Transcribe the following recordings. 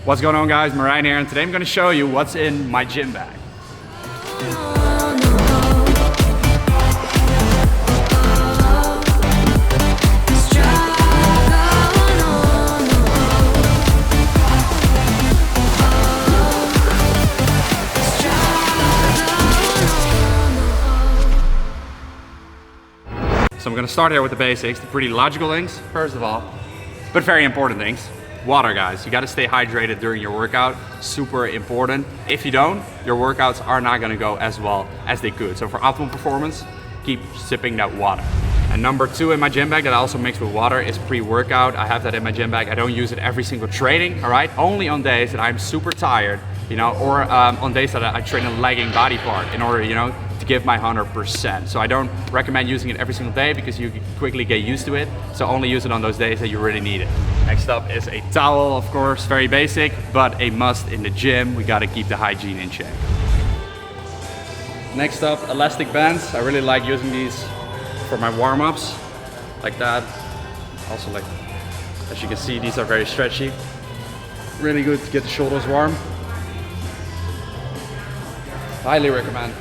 What's going on, guys? Merijn here, and today I'm going to show you what's in my gym bag. So I'm going to start here with the basics, the pretty logical things, first of all, but very important things. Water, guys. You got to stay hydrated during your workout. Super important. If you don't, your workouts are not going to go as well as they could. So for optimal performance, keep sipping that water. And number two in my gym bag that I also mix with water is pre-workout. I have that in my gym bag. I don't use it every single training, all right? Only on days that I'm super tired, you know, or on days that I train a lagging body part in order, you know, to give my 100%. So I don't recommend using it every single day because you quickly get used to it. So only use it on those days that you really need it. Next up is a towel, of course, very basic, but a must in the gym. We gotta keep the hygiene in check. Next up, elastic bands. I really like using these for my warm-ups, like that. Also, like, as you can see, these are very stretchy. Really good to get the shoulders warm. Highly recommend.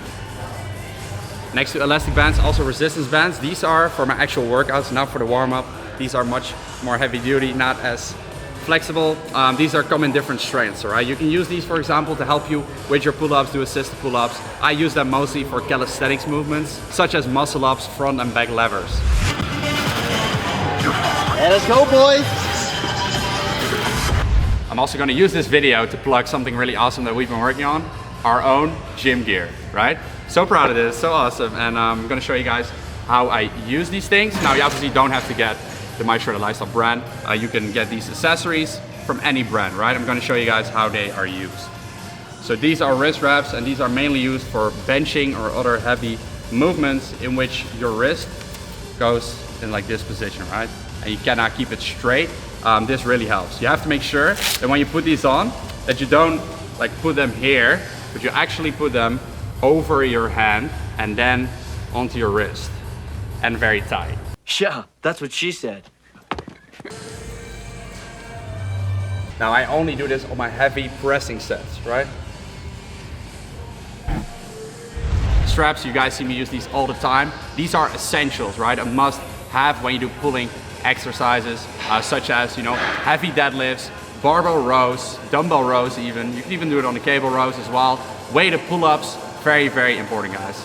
Next to elastic bands, also resistance bands. These are for my actual workouts, not for the warm-up. These are much more heavy duty, not as flexible. These come in different strengths, all right? You can use these, for example, to help you with your pull-ups, do assisted pull-ups. I use them mostly for calisthenics movements, such as muscle-ups, front and back levers. Yeah, let's go, boys! I'm also gonna use this video to plug something really awesome that we've been working on, our own gym gear, right? So proud of this, so awesome. And I'm gonna show you guys how I use these things. Now, you obviously don't have to get the My Shredded Lifestyle brand. You can get these accessories from any brand, right? I'm gonna show you guys how they are used. So these are wrist wraps, and these are mainly used for benching or other heavy movements in which your wrist goes in like this position, right? And you cannot keep it straight. This really helps. You have to make sure that when you put these on, that you don't like put them here, but you actually put them over your hand and then onto your wrist, and very tight. Yeah, that's what she said. Now I only do this on my heavy pressing sets, right? Straps, you guys see me use these all the time. These are essentials, right? A must have when you do pulling exercises, such as, you know, heavy deadlifts, barbell rows, dumbbell rows even. You can even do it on the cable rows as well. Weighted pull-ups, very, very important, guys.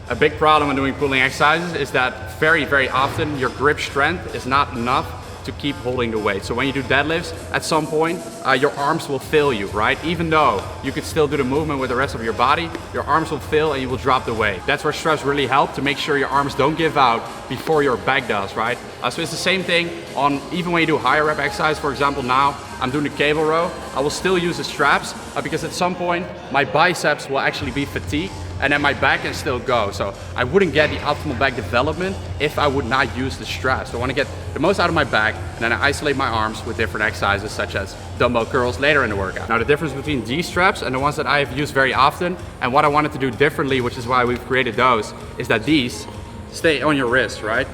A big problem when doing pulling exercises is that very often your grip strength is not enough to keep holding the weight. So when you do deadlifts, at some point, your arms will fail you, right? Even though you could still do the movement with the rest of your body, your arms will fail and you will drop the weight. That's where straps really help to make sure your arms don't give out before your back does, right? So it's the same thing on even when you do higher rep exercise. For example, now I'm doing the cable row. I will still use the straps because at some point my biceps will actually be fatigued and then my back can still go. So I wouldn't get the optimal back development if I would not use the straps. So I want to get the most out of my back, and then I isolate my arms with different exercises such as dumbbell curls later in the workout. Now the difference between these straps and the ones that I have used very often, and what I wanted to do differently, which is why we've created those, is that these stay on your wrist, right?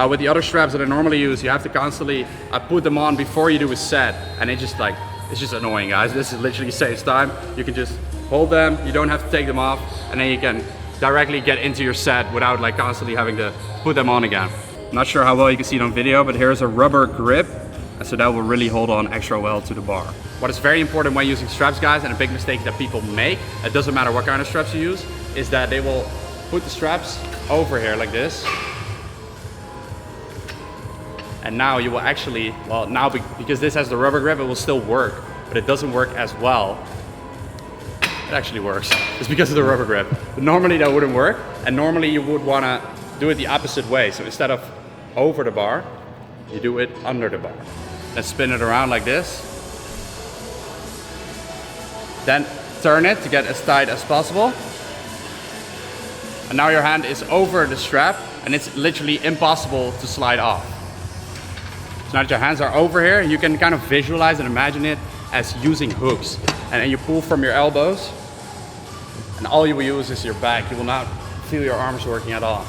With the other straps that I normally use, you have to constantly put them on before you do a set, and it's just annoying, guys. This is literally saves time. You can just hold them, you don't have to take them off, and then you can directly get into your set without like constantly having to put them on again. I'm not sure how well you can see it on video, but here's a rubber grip, and so that will really hold on extra well to the bar. What is very important when using straps, guys, and a big mistake that people make, it doesn't matter what kind of straps you use, is that they will put the straps over here like this. And now you will actually, well, now because this has the rubber grip, it will still work, but it doesn't work as well. It actually works. It's because of the rubber grip. But normally that wouldn't work, and normally you would want to do it the opposite way. So instead of over the bar, you do it under the bar. Then spin it around like this. Then turn it to get as tight as possible. And now your hand is over the strap, and it's literally impossible to slide off. So now that your hands are over here, you can kind of visualize and imagine it as using hooks. And then you pull from your elbows, and all you will use is your back. You will not feel your arms working at all.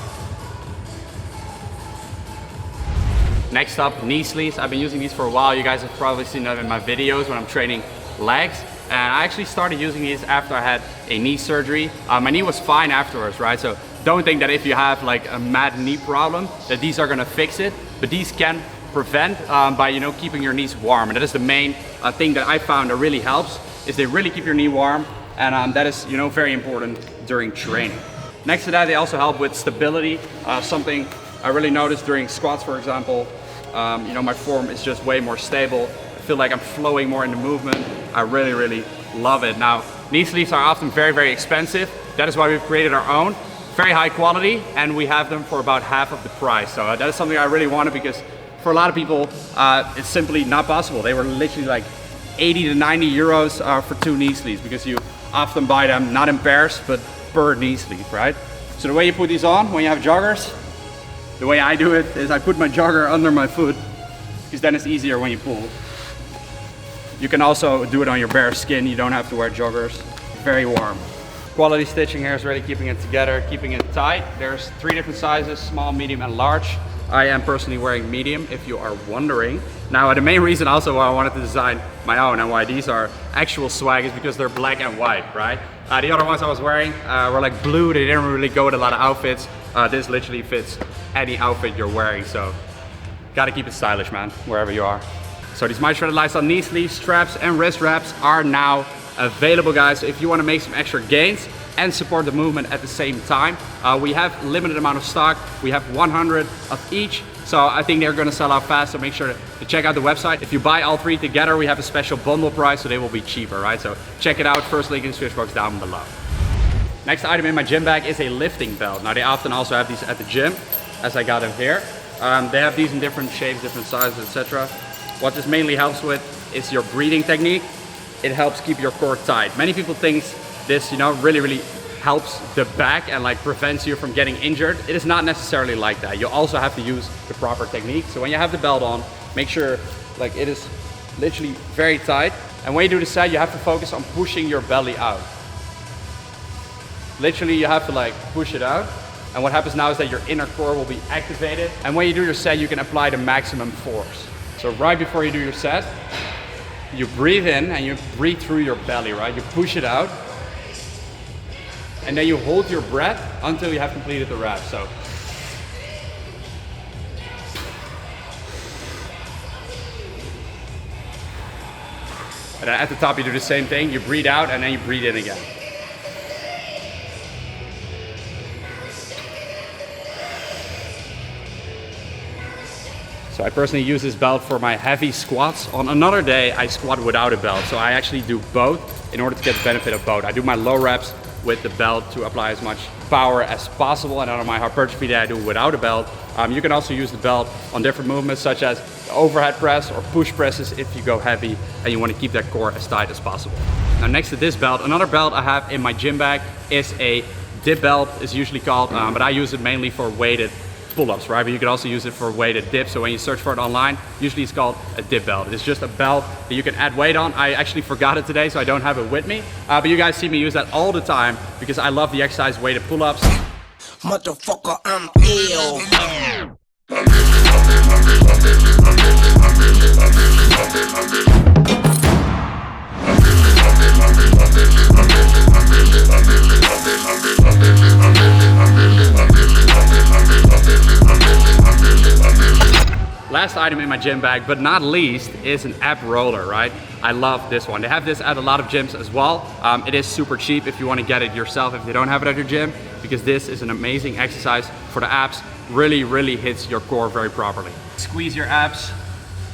Next up, knee sleeves. I've been using these for a while. You guys have probably seen them in my videos when I'm training legs. And I actually started using these after I had a knee surgery. My knee was fine afterwards, right? So don't think that if you have like a mad knee problem, that these are gonna fix it. But these can prevent by, you know, keeping your knees warm. And that is the main thing that I found that really helps, is they really keep your knee warm. And that is, you know, very important during training. Next to that, they also help with stability. Something I really noticed during squats, for example, you know, my form is just way more stable. I feel like I'm flowing more in the movement. I really, really love it. Now, knee sleeves are often very, very expensive. That is why we've created our own. Very high quality, and we have them for about half of the price. So that is something I really wanted, because for a lot of people, it's simply not possible. They were literally like 80 to 90 euros for 2 knee sleeves, because you often buy them not in pairs, but per knee sleeve, right? So the way you put these on when you have joggers, the way I do it is I put my jogger under my foot, because then it's easier when you pull. You can also do it on your bare skin. You don't have to wear joggers. Very warm. Quality stitching here is really keeping it together, keeping it tight. There's 3 different sizes, small, medium, and large. I am personally wearing medium, if you are wondering. Now, the main reason also why I wanted to design my own and why these are actual swag is because they're black and white, right? The other ones I was wearing were like blue. They didn't really go with a lot of outfits. This literally fits any outfit you're wearing, so gotta keep it stylish, man, wherever you are. So these My Shredded Lifestyle knee sleeves, straps, and wrist wraps are now available, guys. So if you want to make some extra gains and support the movement at the same time, we have limited amount of stock. We have 100 of each, so I think they're going to sell out fast. So make sure to check out the website. If you buy all 3 together, we have a special bundle price, so they will be cheaper, right? So check it out. First link in the description box down below. Next item in my gym bag is a lifting belt. Now, they often also have these at the gym, as I got them here. They have these in different shapes, different sizes, etc. What this mainly helps with is your breathing technique. It helps keep your core tight. Many people think this, you know, really helps the back and like prevents you from getting injured. It is not necessarily like that. You also have to use the proper technique. So when you have the belt on, make sure like it is literally very tight. And when you do the set, you have to focus on pushing your belly out. Literally, you have to like push it out. And what happens now is that your inner core will be activated. And when you do your set, you can apply the maximum force. So right before you do your set, you breathe in and you breathe through your belly, right? You push it out. And then you hold your breath until you have completed the rep. So and then at the top you do the same thing. You breathe out and then you breathe in again. So I personally use this belt for my heavy squats. On another day, I squat without a belt. So I actually do both in order to get the benefit of both. I do my low reps with the belt to apply as much power as possible. And on my hypertrophy day, I do without a belt. You can also use the belt on different movements, such as overhead press or push presses if you go heavy and you want to keep that core as tight as possible. Now, next to this belt, another belt I have in my gym bag is a dip belt, is usually called, but I use it mainly for weighted pull-ups, right? But you can also use it for weighted dips. So when you search for it online, usually it's called a dip belt. It's just a belt that you can add weight on. I actually forgot it today, so I don't have it with me. But you guys see me use that all the time because I love the exercise weighted pull-ups. Motherfucker, I'm ill. Last item in my gym bag, but not least, is an ab roller, right? I love this one. They have this at a lot of gyms as well. It is super cheap if you want to get it yourself if they don't have it at your gym, because this is an amazing exercise for the abs. Really hits your core very properly. Squeeze your abs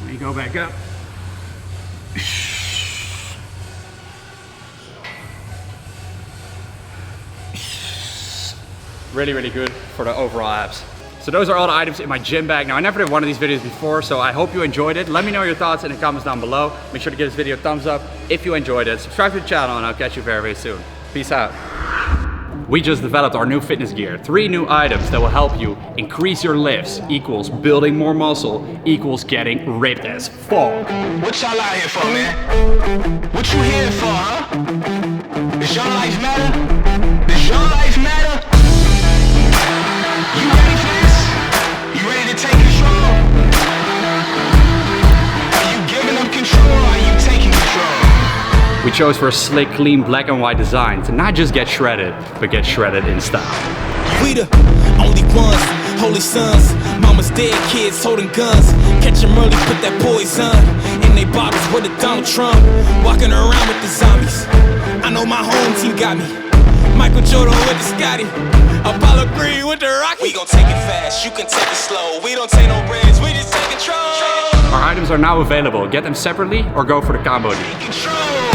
when you go back up. Really good for the overall abs. So those are all the items in my gym bag. Now, I never did one of these videos before, so I hope you enjoyed it. Let me know your thoughts in the comments down below. Make sure to give this video a thumbs up if you enjoyed it. Subscribe to the channel and I'll catch you very soon. Peace out. We just developed our new fitness gear. 3 new items that will help you increase your lifts equals building more muscle equals getting ripped as fuck. What y'all out here for, man? What you here for, huh? Does your life matter? Does your life matter? You ready for this? You ready to take control? Are you giving up control or are you taking control? We chose for a slick, clean, black and white design to not just get shredded, but get shredded in style. We the only ones, holy sons. Mama's dead, kids holding guns. Catch them early, put that poison in they bottles with a Donald Trump. Walking around with the zombies. I know my home team got me. Michael Jordan with the Scotty. Apollo Creed with the Rocky. We gon' take it fast, you can take it slow. We don't take no risks, we just take control. Our items are now available. Get them separately or go for the combo deal. Control.